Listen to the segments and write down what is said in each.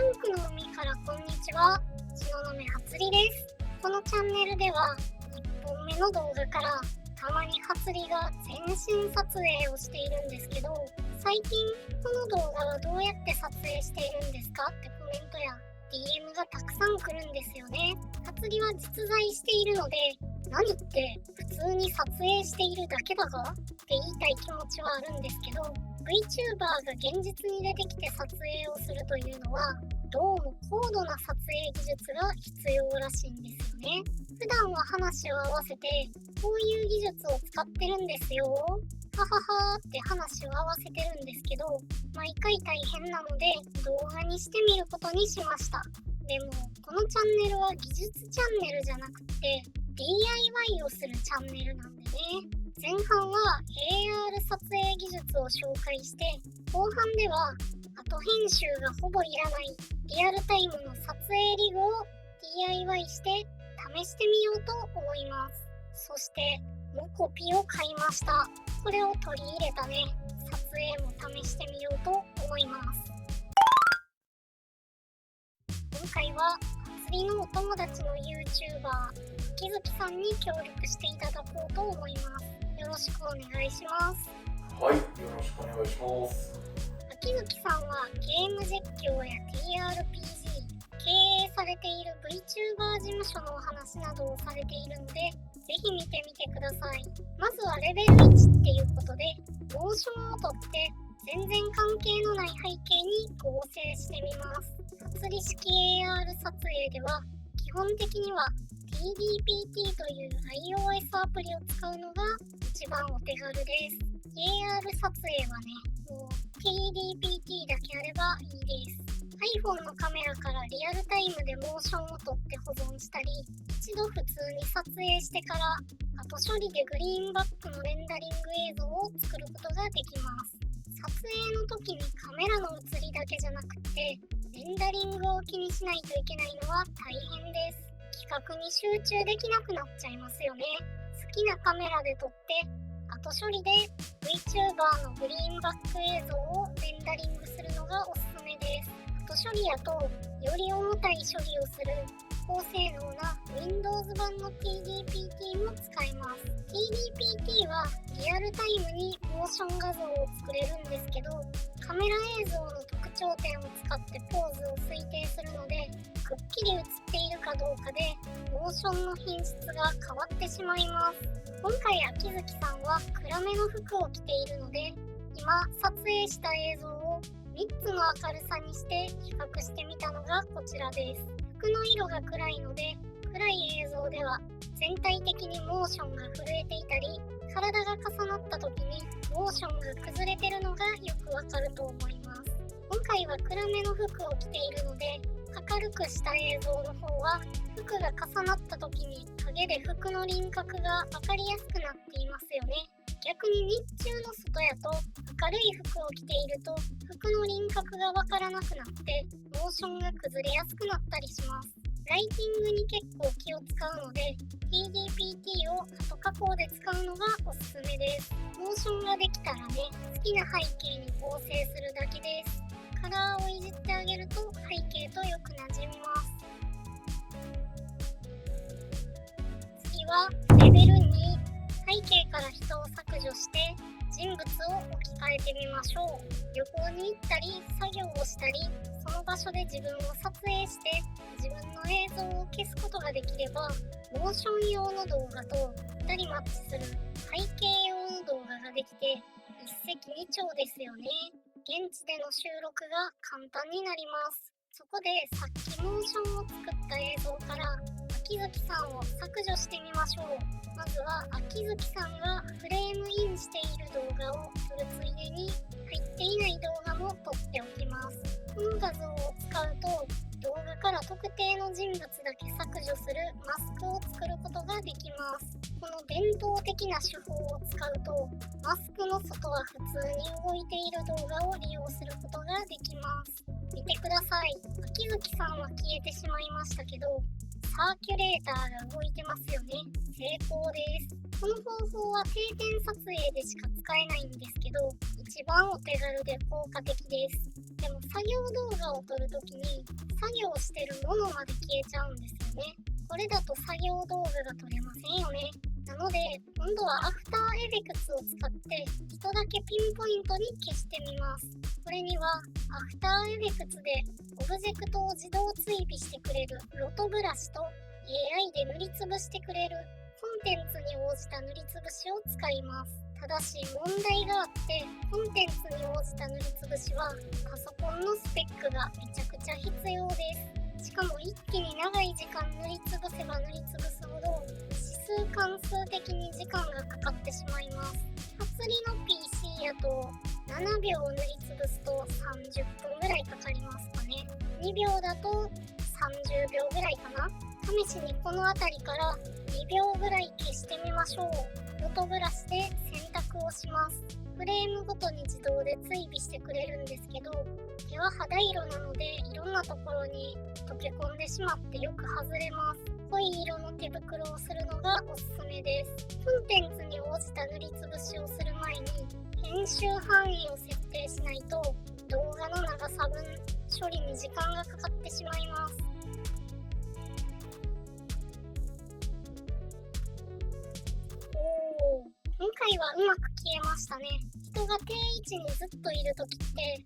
ンクの海からこんにちは、東雲はつりです。このチャンネルでは1本目の動画からたまにはつりが全身撮影をしているんですけど、最近この動画はどうやって撮影しているんですかってコメントや DM がたくさん来るんですよね。はつりは実在しているので、何って普通に撮影しているだけだがって言いたい気持ちはあるんですけど、 VTuber が現実に出てきて撮影をするというのはどうも高度な撮影技術が必要らしいんですよね。普段は話を合わせてこういう技術を使ってるんですよ、はははって話を合わせてるんですけど、毎回大変なので動画にしてみることにしました。でもこのチャンネルは技術チャンネルじゃなくて DIY をするチャンネルなんでね。前半は AR 撮影技術を紹介して、後半では後編集がほぼいらないリアルタイムの撮影リグを DIY して試してみようと思います。そしてモコピを買いました。これを取り入れたね、撮影も試してみようと思います。今回は釣りのお友達の YouTuber 秋月さんに協力していただこうと思います。よろしくお願いします。はい、よろしくお願いします。秋月さんはゲーム実況や TRPG、経営されている VTuber 事務所のお話などをされているので、ぜひ見てみてください。まずはレベル1っていうことで、モーションをとって全然関係のない背景に合成してみます。釣り式 AR 撮影では基本的には TDPT という iOS アプリを使うのが一番お手軽です。 AR 撮影はね、もう TDPT だけあればいいです。 iPhone のカメラからリアルタイムでモーションを撮って保存したり、一度普通に撮影してから後処理でグリーンバックのレンダリング映像を作ることができます。撮影の時にカメラの写りだけじゃなくてレンダリングを気にしないといけないのは大変です。企画に集中できなくなっちゃいますよね。好きなカメラで撮って後処理で VTuber のグリーンバック映像をレンダリングするのがおすすめです。後処理やとより重たい処理をする高性能な Windows 版の TDPT も使えます。 TDPT はリアルタイムにモーション画像を作れるんですけど、カメラ映像の特徴点を使ってポーズを推定するので、くっきり映っているかどうかでモーションの品質が変わってしまいます。今回秋月さんは暗めの服を着ているので、今撮影した映像を3つの明るさにして比較してみたのがこちらです。服の色が暗いので、暗い映像では全体的にモーションが震えていたり、体が重なった時にモーションが崩れてるのがよくわかると思います。今回は暗めの服を着ているので、明るくした映像の方は服が重なった時に影で服の輪郭が分かりやすくなっていますよね。逆に日中の外やと明るい服を着ていると服の輪郭が分からなくなってモーションが崩れやすくなったりします。ライティングに結構気を使うので TDPT を後加工で使うのがおすすめです。モーションができたらね、好きな背景に合成するだけです。カラーをいじってあげると背景とよくなじみます。次はレベル2、背景から人を削除して人物を置き換えてみましょう。旅行に行ったり作業をしたり、その場所で自分を撮影して自分の映像を消すことができれば、モーション用の動画とぴったりマッチする背景用の動画ができて一石二鳥ですよね。現地での収録が簡単になります。そこでさっきモーションを作った映像から秋月さんを削除してみましょう。まずは秋月さんがフレームインしている動画を撮るついでに入っていない動画も撮っておきます。この画像を使うと動画から特定の人物だけ削除するマスクを作ることができます。この伝統的な手法を使うとマスクの外は普通に動いている動画を利用することができます。見てください。秋月さんは消えてしまいましたけど、サーキュレーターが動いてますよね。成功です。この方法は定点撮影でしか使えないんですけど、一番お手軽で効果的です。でも作業動画を撮るときに作業してるものまで消えちゃうんですよね。これだと作業動画が撮れませんよね。なので今度はアフターエフェクツを使って一だけピンポイントに消してみます。これにはアフターエフェクツでオブジェクトを自動追尾してくれるロトブラシと AI で塗りつぶしてくれるコンテンツに応じた塗りつぶしを使います。ただし問題があって、コンテンツに応じた塗りつぶしはパソコンのスペックがめちゃくちゃ必要です。しかも一気に長い時間塗りつぶせば塗りつぶすほど指数関数的に時間がかかってしまいます。初理の PC やと7秒塗りつぶすと30分ぐらいかかりますかね。2秒だと30秒ぐらいかな。試しにこの辺りから2秒ぐらい消してみましょう。ロトブラシで選択をします。フレームごとに自動で追尾してくれるんですけど、手は肌色なのでいろんなところに溶け込んでしまってよく外れます。濃い色の手袋をするのがおすすめです。コンテンツに応じた塗りつぶしをする前に編集範囲を設定しないと動画の長さ分処理に時間がかかってしまいます。今回はうまく消えましたね。人が定位置にずっといるときって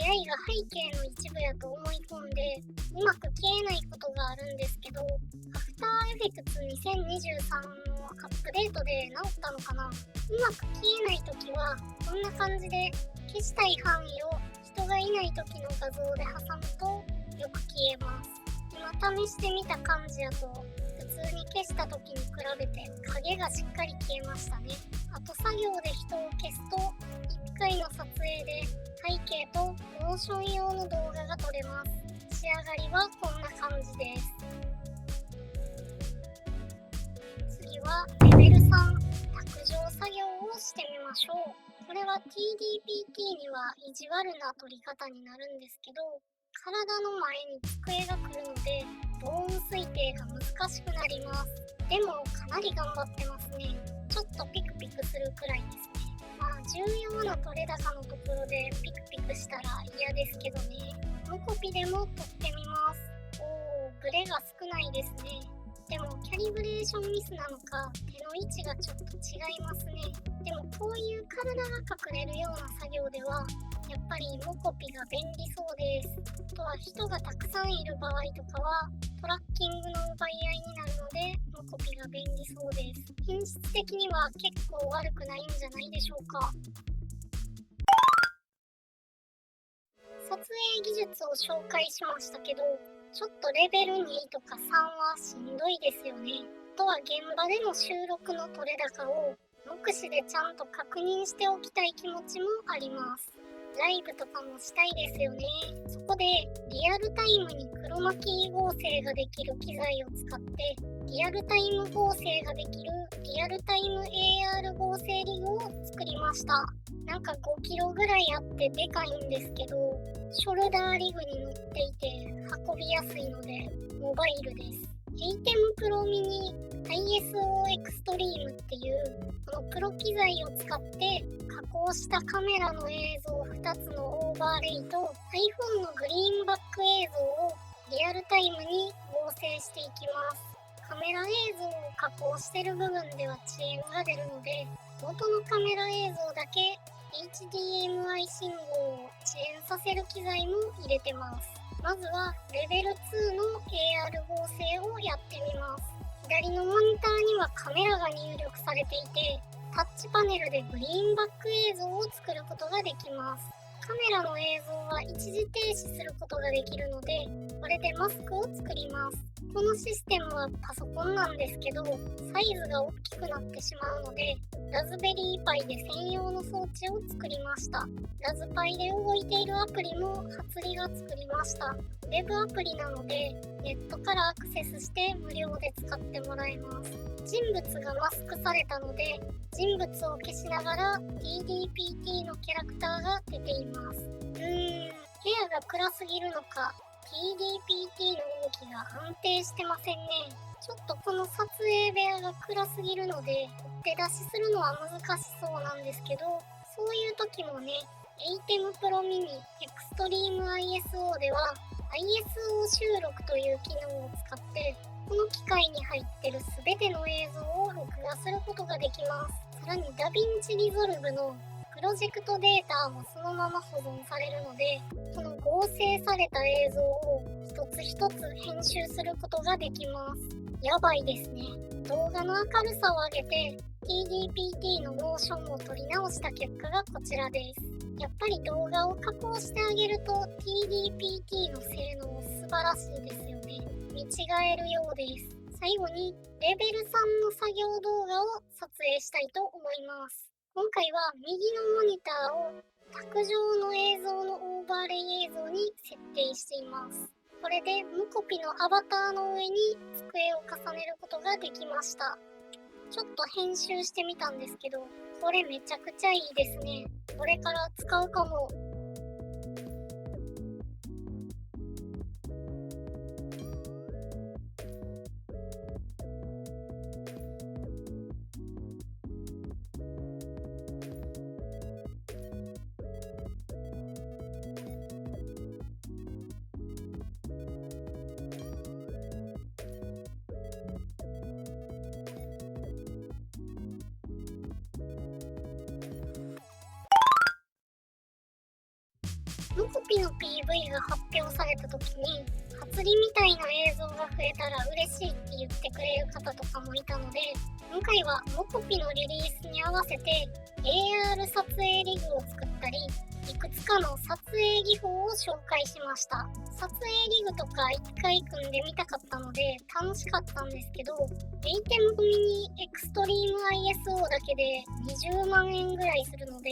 AI が背景の一部やと思い込んでうまく消えないことがあるんですけど、アフターエフェクツ2023のアップデートで直ったのかな。うまく消えないときはこんな感じで消したい範囲を人がいないときの画像で挟むとよく消えます。今試してみた感じやと普通に消した時に比べて影がしっかり消えましたね。あと作業で人を消すと1回の撮影で背景とモーション用の動画が撮れます。仕上がりはこんな感じです。次はレベル3、卓上作業をしてみましょう。これは TDPT には意地悪な撮り方になるんですけど、体の前に机が来るので防音推定が難しくなります。でもかなり頑張ってますね。ちょっとピクピクするくらいですね。まあ重要な取れ高のところでピクピクしたら嫌ですけどね。モコピでも撮ってみます。ブレが少ないですね。でもキャリブレーションミスなのか手の位置がちょっと違いますね。でもこういう体が隠れるような作業ではやっぱりモコピが便利そうです。あとは人がたくさんいる場合とかはトラッキングの奪い合いになるのでモコピが便利そうです。品質的には結構悪くないんじゃないでしょうか。撮影技術を紹介しましたけど、ちょっとレベル2とか3はしんどいですよね。あとは現場での収録の取れ高を目視でちゃんと確認しておきたい気持ちもあります。ライブとかもしたいですよね。そこでリアルタイムにクロマキー合成ができる機材を使ってリアルタイム合成ができるリアルタイム AR 合成リグを作りました。なんか5キロぐらいあってでかいんですけど、ショルダーリグに乗っていて運びやすいのでモバイルです。ATEM Pro Mini ISO エクストリームっていうこのプロ機材を使って加工したカメラの映像2つのオーバーレイと iPhone のグリーンバック映像をリアルタイムに合成していきます。カメラ映像を加工してる部分では遅延が出るので元のカメラ映像だけ HDMI 信号を遅延させる機材も入れてます。まずはレベル2の AR 合成をやってみます。左のモニターにはカメラが入力されていて、タッチパネルでグリーンバック映像を作ることができます。カメラの映像は一時停止することができるので、これでマスクを作ります。このシステムはパソコンなんですけど、サイズが大きくなってしまうので、ラズベリーパイで専用の装置を作りました。ラズパイで動いているアプリも初リが作りました。ウェブアプリなので、ネットからアクセスして無料で使ってもらえます。人物がマスクされたので、人物を消しながら TDPT のキャラクターが出ています。部屋が暗すぎるのか、TDPT の動きが安定してませんね。ちょっとこの撮影部屋が暗すぎるので、手出しするのは難しそうなんですけど、そういう時もね、ATEM Pro Mini Extreme ISO では ISO 収録という機能を使ってこの機械に入っているすべての映像を録画することができます。さらにダヴィンチリゾルブのプロジェクトデータもそのまま保存されるので、この合成された映像を一つ一つ編集することができます。やばいですね。動画の明るさを上げて TDPT のモーションを取り直した結果がこちらです。やっぱり動画を加工してあげると TDPT の性能素晴らしいですよね。見違えるようです。最後にレベル3の作業動画を撮影したいと思います。今回は右のモニターを卓上の映像のオーバーレイ映像に設定しています。これでムコピのアバターの上に机を重ねることができました。ちょっと編集してみたんですけど、これめちゃくちゃいいですね。これから使うかも。ムコピの PV が発表された時に初リみたいな映像が増えたら嬉しいって言ってくれる方とかもいたので、今回はモコピのリリースに合わせて AR 撮影リグを作ったり、いくつかの撮影技法を紹介しました。撮影リグとか一回組んでみたかったので楽しかったんですけど、ATEM Mini Extreme ISO だけで20万円ぐらいするので、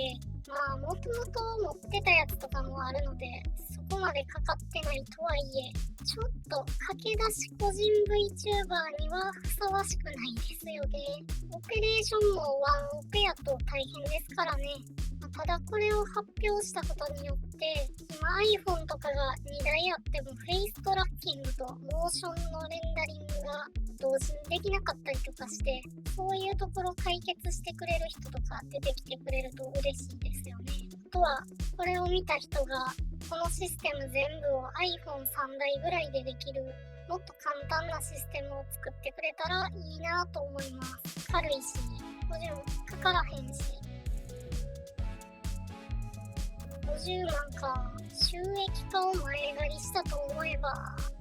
もともと持ってたやつとかもあるのでそこまでかかってないとはいえ、ちょっと駆け出し個人 VTuber にはふさわしくないですよね。オペレーションもワンオペやと大変ですからね。ただこれを発表したことによって今 iPhone とかが2台あってもフェイストラッキングとモーションのレンダリングが同時にできなかったりとかして、そういうところ解決してくれる人とか出てきてくれると嬉しいですよね。あとはこれを見た人がこのシステム全部を iPhone3 台ぐらいでできるもっと簡単なシステムを作ってくれたらいいなと思います。軽いしもちろんかからへんし。50万か。収益化を前借りしたと思えば、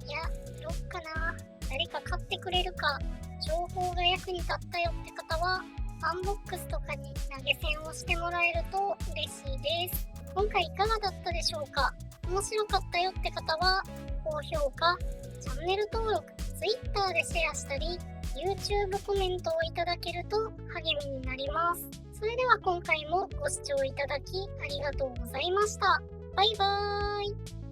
いや、どっかな。誰か買ってくれるか。情報が役に立ったよって方はアンボックスとかに投げ銭をしてもらえると嬉しいです。今回いかがだったでしょうか。面白かったよって方は高評価、チャンネル登録、Twitter でシェアしたり YouTube コメントをいただけると励みになります。それでは今回もご視聴いただきありがとうございました。バイバーイ。